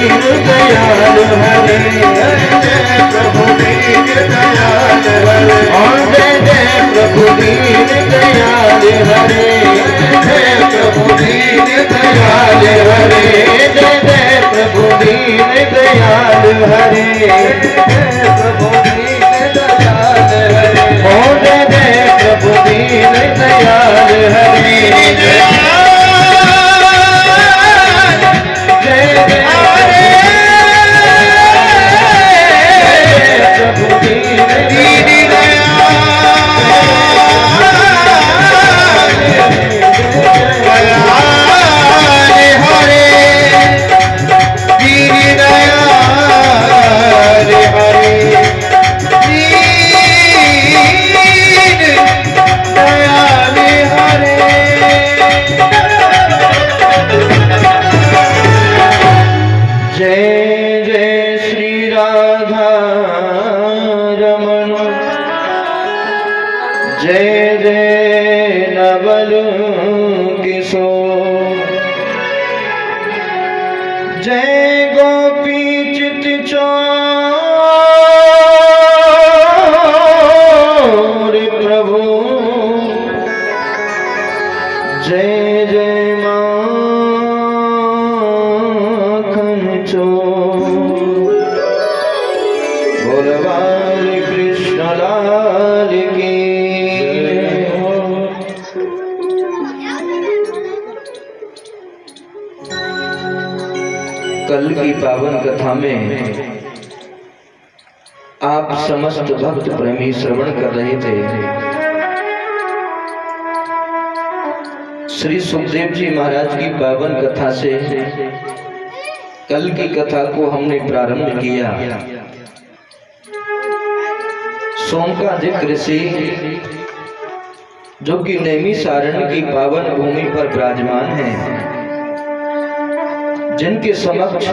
दीन दयाल हरे, जय प्रभु दीन दयाल हरे, और जय प्रभु दीन दयाल हरे, जय प्रभु दीन दयाल हरे, जय प्रभु दीन दयाल हरे, जय प्रभु दीन दयाल हरे, ओ जय प्रभु दीन दयाल हरे, जय जय नवल किशोर, जय गोपी चित चोर प्रभु, जय जय माखन चोर, बोलवाल कृष्ण लाल की। कल की पावन कथा में आप समस्त भक्त प्रेमी श्रवण कर रहे थे। श्री सुखदेव जी महाराज की पावन कथा से कल की कथा को हमने प्रारंभ किया। सोम का जिक्र से जो कि नैमिषारण्य की पावन भूमि पर विराजमान है, जिनके समक्ष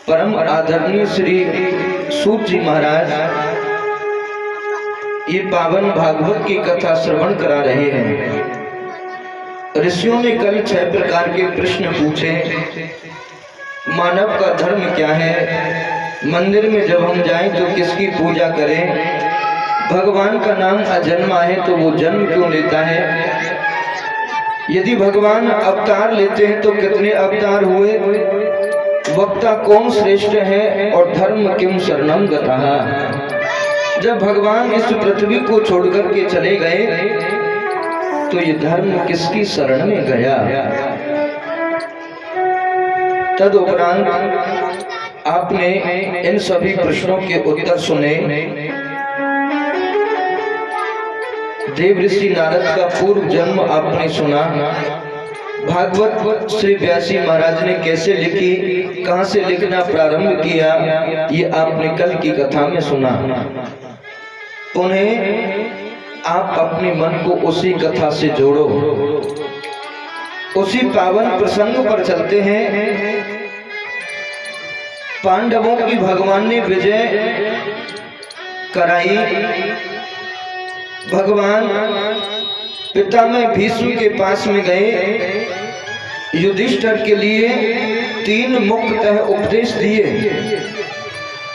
परम आदरणीय श्री सूत जी महाराज ये पावन भागवत की कथा श्रवण करा रहे हैं। ऋषियों ने कल 6 प्रकार के प्रश्न पूछे। मानव का धर्म क्या है, मंदिर में जब हम जाएं तो किसकी पूजा करें, भगवान का नाम अजन्मा है तो वो जन्म क्यों लेता है, यदि भगवान अवतार लेते हैं तो कितने अवतार हुए, वक्ता कौन श्रेष्ठ है और धर्म किम शरणम गतः। जब भगवान इस पृथ्वी को छोड़कर के चले गए तो ये धर्म किसकी शरण में गया। तदुपरांत आपने इन सभी प्रश्नों के उत्तर सुने। देव ऋषि नारद का पूर्व जन्म आपने सुना। भागवत श्री व्यासी महाराज ने कैसे लिखी, कहां से लिखना प्रारंभ किया, ये आपने कल की कथा में सुना। उन्हें आप अपने मन को उसी कथा से जोड़ो, उसी पावन प्रसंग पर चलते हैं। पांडवों की भगवान ने विजय कराई। भगवान पितामह भीष्म के पास में गए, युधिष्ठिर के लिए 3 मुख्यतः उपदेश दिए।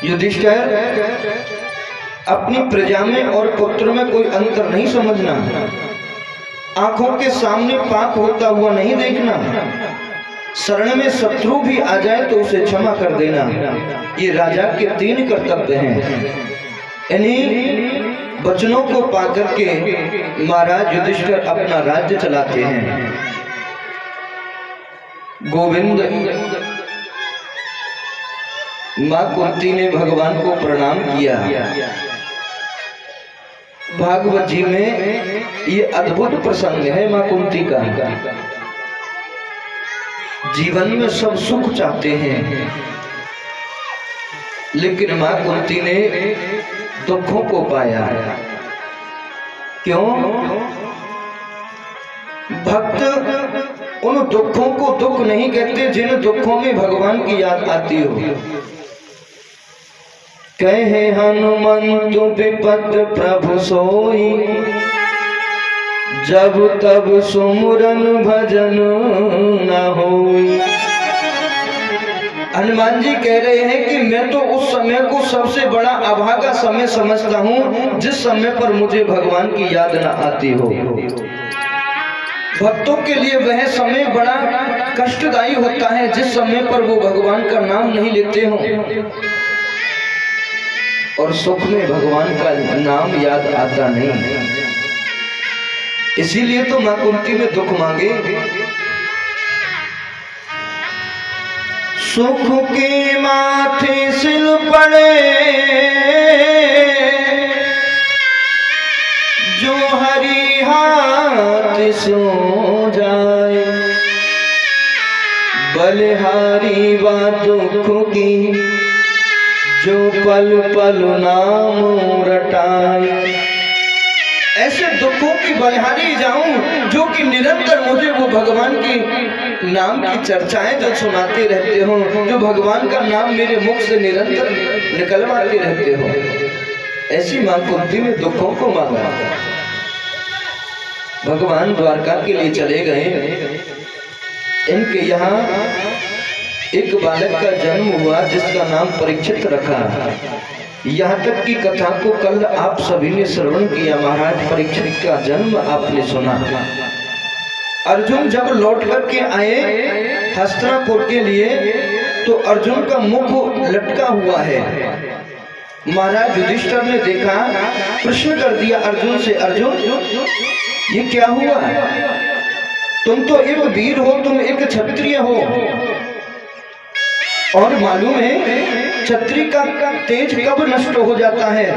युधिष्ठिर, अपनी प्रजा में और पुत्र में कोई अंतर नहीं समझना, आंखों के सामने पाप होता हुआ नहीं देखना, शरण में शत्रु भी आ जाए तो उसे क्षमा कर देना। ये राजा के 3 कर्तव्य हैं। इन्हीं वचनों को पाकर के महाराज युधिष्ठिर अपना राज्य चलाते हैं। गोविंद, मां कुंती ने भगवान को प्रणाम किया। भागवत जी में ये अद्भुत प्रसंग है मां कुंती का। जीवन में सब सुख चाहते हैं, लेकिन मां कुंती ने दुखों को पाया। क्यों? भक्त उन दुखों को दुख नहीं कहते जिन दुखों में भगवान की याद आती हो। कहे हनुमंत विपत प्रभु सोई, जब तब सुमुरन भजन न होई। हनुमान जी कह रहे हैं कि मैं तो उस समय को सबसे बड़ा अभागा समय समझता हूँ जिस समय पर मुझे भगवान की याद न आती हो। भक्तों के लिए वह समय बड़ा कष्टदायी होता है जिस समय पर वो भगवान का नाम नहीं लेते हो, और सुख में भगवान का नाम याद आता नहीं। इसीलिए तो मां कुंती में दुख मांगे, सुख के माथे सिल पड़े जो हरि हाथ सो जाए, बलिहारी व दुख की जो पल पल नाम रटाए। ऐसे दुखों की बलिहारी जाऊं जो कि निरंतर मुझे वो भगवान की नाम की चर्चाएं जो सुनाते रहते हो, जो भगवान का नाम मेरे मुख से निरंतर निकलवाते रहते हो। ऐसी मां कुंती में दुखों को मांगा। भगवान द्वारका के लिए चले गए। इनके यहाँ एक बालक का जन्म हुआ जिसका नाम परीक्षित रखा। यहाँ तक की कथा को कल आप सभी ने श्रवण किया। महाराज परीक्षित का जन्म आपने सुना। अर्जुन जब लौट करके आए हस्तिनापुर के लिए तो अर्जुन का मुख लटका हुआ है। महाराज युधिष्ठिर ने देखा, प्रश्न कर दिया अर्जुन से, अर्जुन ये क्या हुआ? तुम तो एक वीर हो, तुम एक क्षत्रिय हो, और मालूम है क्षत्रिय का तेज कब नष्ट हो जाता है?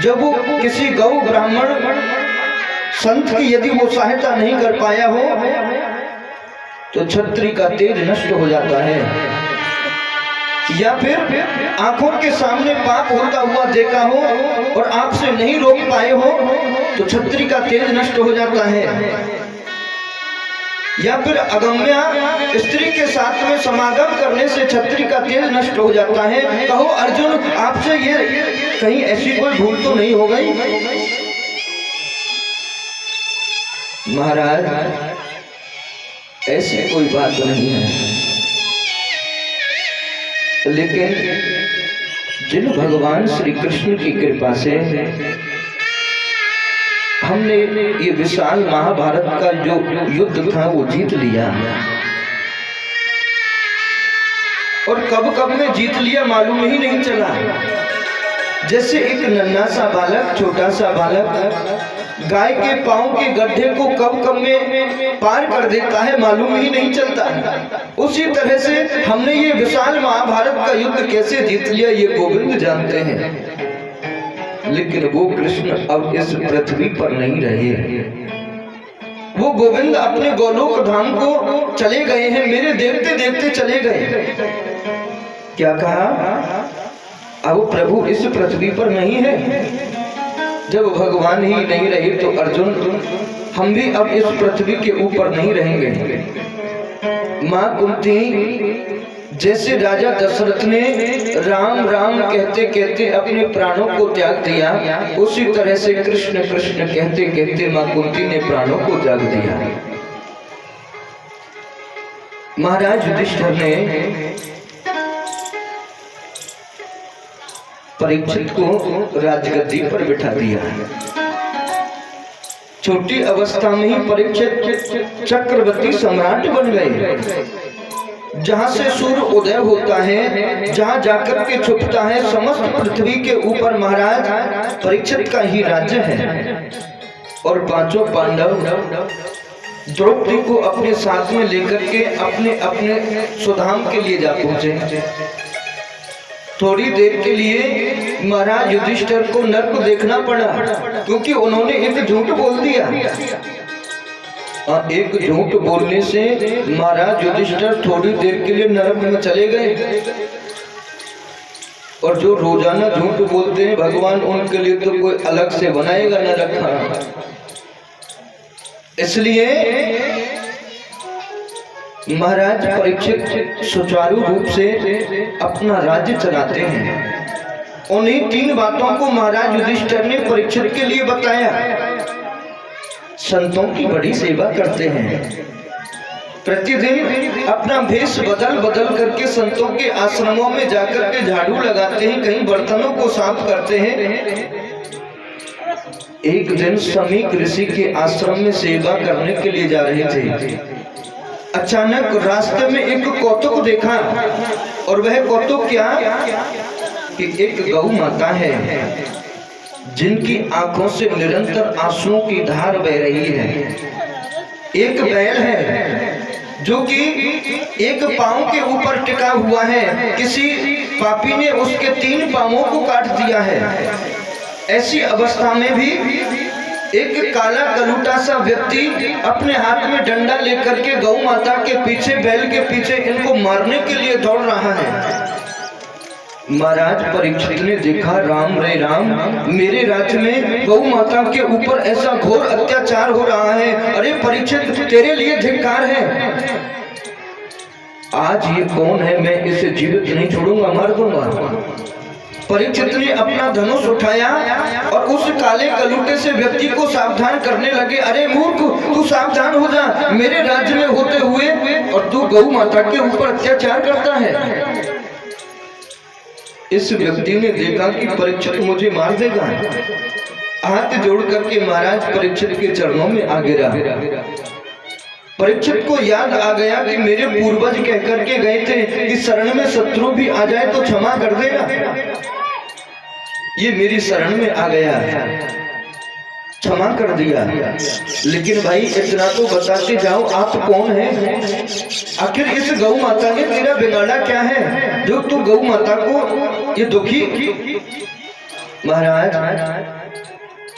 जब वो किसी गौ ब्राह्मण संत की यदि वो सहायता नहीं कर पाया हो तो क्षत्रिय का तेज नष्ट हो जाता है। या फिर आंखों के सामने पाप होता हुआ देखा हो और आपसे नहीं रोक पाए हो तो क्षत्रिय का तेज नष्ट हो जाता है। या फिर अगम्या स्त्री के साथ में समागम करने से क्षत्रिय का तेज नष्ट हो जाता है। कहो अर्जुन, आपसे ये कहीं ऐसी कोई भूल तो नहीं हो गई? महाराज ऐसी कोई बात नहीं है, लेकिन जिन भगवान श्री कृष्ण की कृपा से हमने ये विशाल महाभारत का जो युद्ध था वो जीत लिया, और कब कब में जीत लिया मालूम ही नहीं चला। जैसे एक नन्हा सा बालक, छोटा सा बालक गाय के पांव के गड्ढे को कब कब में पार कर देता है, मालूम ही नहीं चलता। उसी तरह से हमने ये विशाल महाभारत का युद्ध कैसे जीत लिया ये गोविंद जानते हैं। लेकिन वो कृष्ण अब इस पृथ्वी पर नहीं रहे। वो गोविंद अपने गोलोक धाम को चले गए हैं, मेरे देखते देखते चले गए। क्या कहा? अब प्रभु इस पृथ्वी पर नहीं है। जब भगवान ही नहीं रहे तो अर्जुन हम भी अब इस पृथ्वी के ऊपर नहीं रहेंगे। मां कुंती जैसे राजा दशरथ ने राम राम कहते कहते अपने प्राणों को त्याग दिया, उसी तरह से कृष्ण कृष्ण कहते कहते मां कुंती ने प्राणों को त्याग दिया। महाराज युधिष्ठिर ने परीक्षित को राजगद्दी पर बिठा दिया। छोटी अवस्था में ही परीक्षित चक्रवर्ती सम्राट बन गए। जहां से सूर्य उदय होता है, जहां जाकर के छुपता है, समस्त पृथ्वी के ऊपर महाराज परीक्षित का ही राज्य है। और पांचों पांडव द्रौपदी को अपने साथ में लेकर के अपने अपने सुधाम के लिए जा पहुंचे। थोड़ी देर के लिए महाराज युधिष्ठिर को नर्क देखना पड़ा, क्योंकि उन्होंने एक झूठ बोल दिया। और एक झूठ बोलने से महाराज युधिष्ठिर थोड़ी देर के लिए नरक में चले गए। और जो रोजाना झूठ बोलते हैं भगवान उनके लिए तो कोई अलग से बनाएगा नरक। इसलिए महाराज परीक्षित सुचारू रूप से अपना राज्य चलाते हैं। उन्हीं तीन बातों को महाराज युधिष्ठिर ने परीक्षित के लिए बताया। संतों की बड़ी सेवा करते हैं, प्रतिदिन अपना भेष बदल बदल करके संतों के आश्रमों में जाकर के झाड़ू लगाते हैं, कहीं बर्तनों को साफ करते हैं। एक दिन समीक ऋषि के आश्रम में सेवा करने के लिए जा रहे थे। अचानक रास्ते में एक कौतुक देखा, और वह कौतुक क्या कि एक गौ माता है जिनकी आंखों से निरंतर आंसुओं की धार बह रही है। एक बैल है जो कि एक पांव के ऊपर टिका हुआ है, किसी पापी ने उसके 3 पांवों को काट दिया है। ऐसी अवस्था में भी एक काला कलूटा सा व्यक्ति अपने हाथ में डंडा लेकर के गौ माता के पीछे, बैल के पीछे इनको मारने के लिए दौड़ रहा है। महाराज परीक्षित ने देखा, राम रे राम, मेरे राज्य में गौ माता के ऊपर ऐसा घोर अत्याचार हो रहा है। अरे परीक्षित, तेरे लिए धिक्कार है। आज ये कौन है, मैं इसे जीवित नहीं छोड़ूंगा, मार दूंगा। परीक्षित ने अपना धनुष उठाया और उस काले कलूटे से व्यक्ति को सावधान करने लगे। अरे मूर्ख, तू सावधान हो जा, मेरे राज्य में होते हुए और तू गौ माता के ऊपर अत्याचार करता है। इस व्यक्ति ने देखा कि परीक्षित मुझे मार देगा, हाथ जोड़ करके महाराज परीक्षित के चरणों में आ गिरा। परीक्षित को याद आ गया कि मेरे पूर्वज कह करके गए थे कि शरण में शत्रु भी आ जाए तो क्षमा कर देना। ये मेरी शरण में आ गया, क्षमा कर दिया। लेकिन भाई इतना तो बताते जाओ, आप कौन हैं? आखिर इस गौ माता ने तेरा बिगाड़ा क्या है जो तू गौ माता को ये दुखी? महाराज,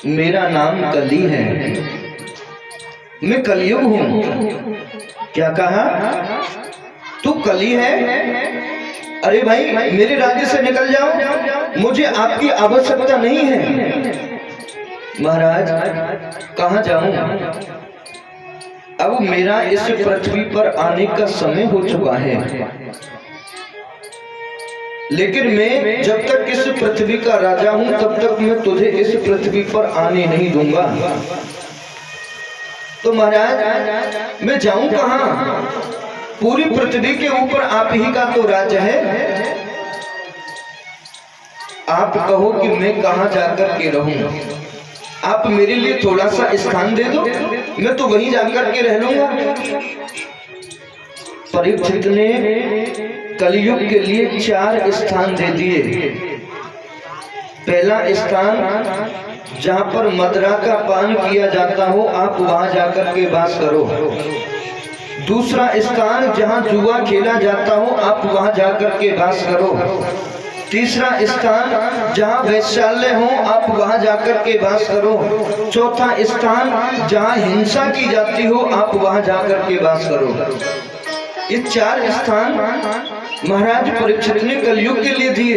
मेरा नाम कली है, मैं कलयुग हूँ। क्या कहा? तू कली है? अरे भाई, मेरे राज्य से निकल जाओ, मुझे आपकी आवश्यकता नहीं है। महाराज, कहाँ जाऊं? अब मेरा इस पृथ्वी पर आने का समय हो चुका है, लेकिन मैं जब तक इस पृथ्वी का राजा हूं तब तक मैं तुझे इस पृथ्वी पर आने नहीं दूंगा। तो महाराज, मैं जाऊं कहाँ? पूरी पृथ्वी के ऊपर आप ही का तो राज्य है। आप कहो कि मैं कहाँ जाकर के रहूं, आप मेरे लिए थोड़ा सा स्थान दे दो, मैं तो वहीं जाकर के रह लूंगा। परीक्षित ने कलयुग के लिए 4 स्थान दे दिए। पहला स्थान जहाँ पर मदिरा का पान किया जाता हो, आप वहां जाकर के वास करो। दूसरा स्थान जहाँ जुआ खेला जाता हो, आप वहां जाकर के वास करो। तीसरा स्थान जहाँ वैश्यालय हो, आप वहां जाकर के वास करो। चौथा स्थान जहाँ हिंसा की जाती हो, आप वहां जाकर के वास करो। ये 4 स्थान महाराज परीक्षित ने कलयुग के लिए दिए।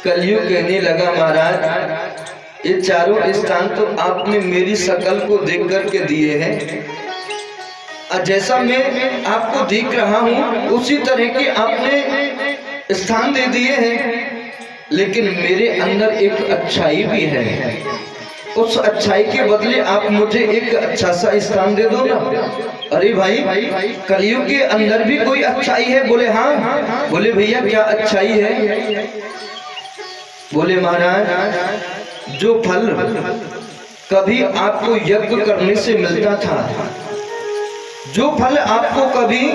कलयुग कहने लगा, महाराज ये चारों स्थान तो आपने मेरी शकल को देख करके दिए हैं, और जैसा मैं आपको देख रहा हूँ उसी तरह के आपने स्थान दे दिए हैं, लेकिन मेरे अंदर एक अच्छाई भी है। उस अच्छाई के बदले आप मुझे एक अच्छा सा स्थान दे दो ना। अरे भाई, कलयुग के अंदर भी कोई अच्छाई है? बोले हाँ। बोले भैया क्या अच्छाई है? बोले महाराज, जो फल कभी आपको यज्ञ करने से मिलता था, जो फल आपको कभी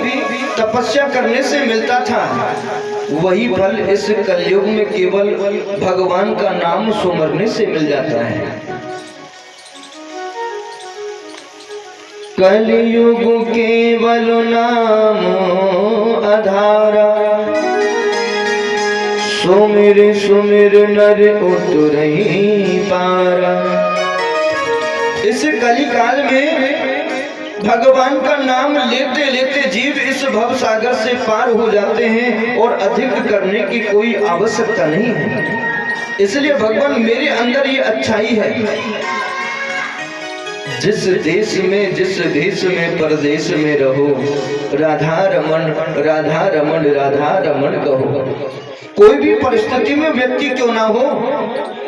तपस्या करने से मिलता था, वही फल इस कलयुग में केवल भगवान का नाम सुमरने से मिल जाता है। कलयुग केवल नाम आधारा, सुमिर सुमिर नर उतरहि पारा। इस कलिकाल में भगवान का नाम लेते लेते जीव इस भव सागर से पार हो जाते हैं और अधिक करने की कोई आवश्यकता नहीं है। इसलिए भगवान मेरे अंदर ये अच्छाई है। जिस देश में जिस देश में परदेश में रहो, राधा रमन राधा रमन राधा रमन कहो। कोई भी परिस्थिति में व्यक्ति क्यों ना हो,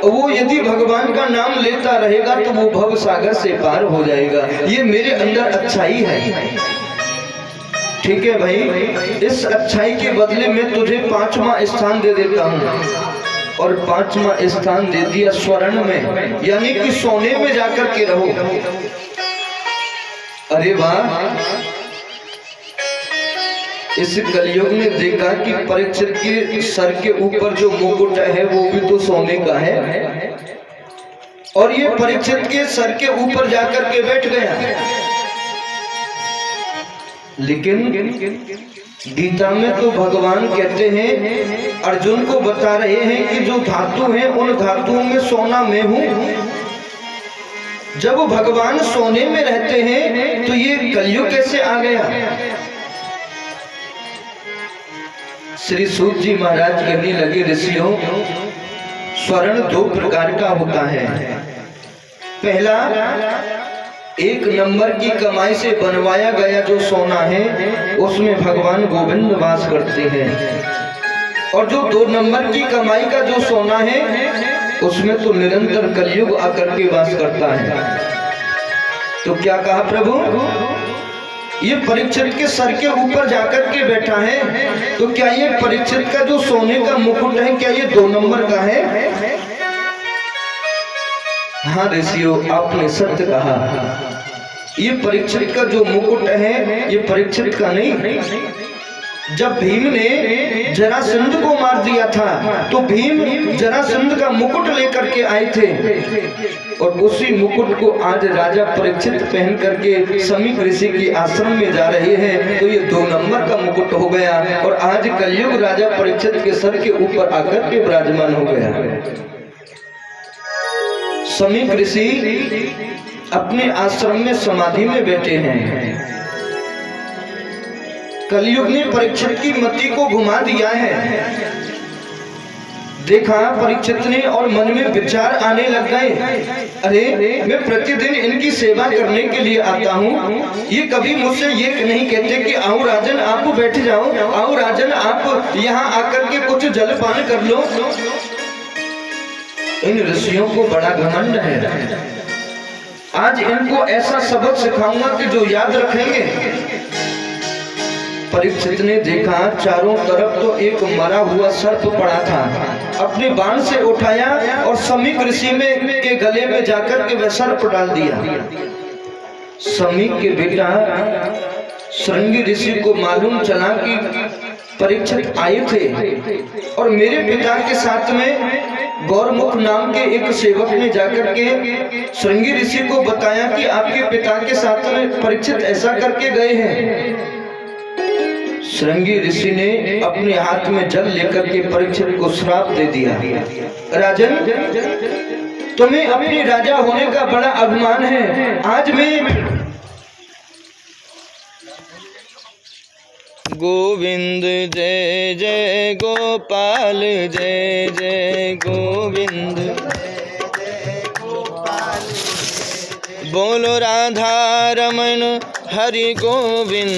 वो यदि भगवान का नाम लेता रहेगा तो वो भव सागर से पार हो जाएगा। ये मेरे अंदर अच्छाई है। ठीक है भाई, इस अच्छाई के बदले में तुझे 5वां स्थान दे देता हूँ। और 5वां स्थान दे दिया स्वर्ण में, यानी कि सोने में जाकर के रहो। अरे वाह, इस कलयुग ने देखा कि परीक्षित के सर के ऊपर जो मुकुट है वो भी तो सोने का है, और ये परीक्षित के सर के ऊपर जाकर के बैठ गया। लेकिन गीता में तो भगवान कहते हैं, अर्जुन को बता रहे हैं कि जो धातु हैं उन धातुओं में सोना मैं हूं। जब भगवान सोने में रहते हैं तो ये कलयुग कैसे आ गया? श्री सूत जी महाराज कहने लगे, ऋषियों, स्वर्ण 2 प्रकार का होता है। पहला, 1 नंबर की कमाई से बनवाया गया जो सोना है उसमें भगवान गोविंद वास करते हैं। और जो 2 नंबर की कमाई का जो सोना है उसमें तो निरंतर कलयुग आकर के वास करता है। तो क्या कहा प्रभु? ये परीक्षित के सर के ऊपर जाकर के बैठा है, तो क्या ये परीक्षित का जो सोने का मुकुट है क्या ये 2 नंबर का है? हाँ ऋषियों, आपने सत्य कहा। ये परीक्षित का जो मुकुट है ये परीक्षित का नहीं। जब भीम ने जरासंध को मार दिया था तो भीम जरासंध का मुकुट लेकर के आए थे, और उसी मुकुट को आज राजा परीक्षित पहन करके समीक ऋषि के आश्रम में जा रहे हैं। तो ये 2 नंबर का मुकुट हो गया, और आज कलयुग राजा परीक्षित के सर के ऊपर आकर के विराजमान हो गया। समीक ऋषि अपने आश्रम में समाधि में बैठे हैं। कलयुग ने परीक्षित की मति को घुमा दिया है। देखा परीक्षित ने, और मन में विचार आने लग गए, अरे मैं प्रतिदिन इनकी सेवा करने के लिए आता हूँ, ये कभी मुझसे ये नहीं कहते कि आओ राजन आप बैठ जाओ, आओ राजन आप यहाँ आकर के कुछ जलपान कर लो। इन ऋषियों को बड़ा घमंड है। आज इनको ऐसा सबक सिखाऊंगा कि जो याद रखेंगे। परीक्षित ने देखा चारों तरफ तो एक मरा हुआ सर्प पड़ा था। अपने बाण से उठाया और समीक ऋषि में के गले में जाकर के वह सर्प डाल दिया। समीक के बेटा श्रृंगी ऋषि को मालूम चला कि परीक्षित आए थे, और मेरे पिता के साथ में गौरमुख नाम के एक सेवक ने जाकर के श्रृंगी ऋषि को बताया कि आपके पिता के साथ में परीक्षित ऐसा करके गए हैं। श्रृंगी ऋषि ने अपने हाथ में जल लेकर के परीक्षित को श्राप दे दिया, राजन तुम्हें अपने राजा होने का बड़ा अभिमान है। आज मैं गोविंद जय जय गोपाल जय जय गोविंद, बोलो राधा रमन हरि गोविंद।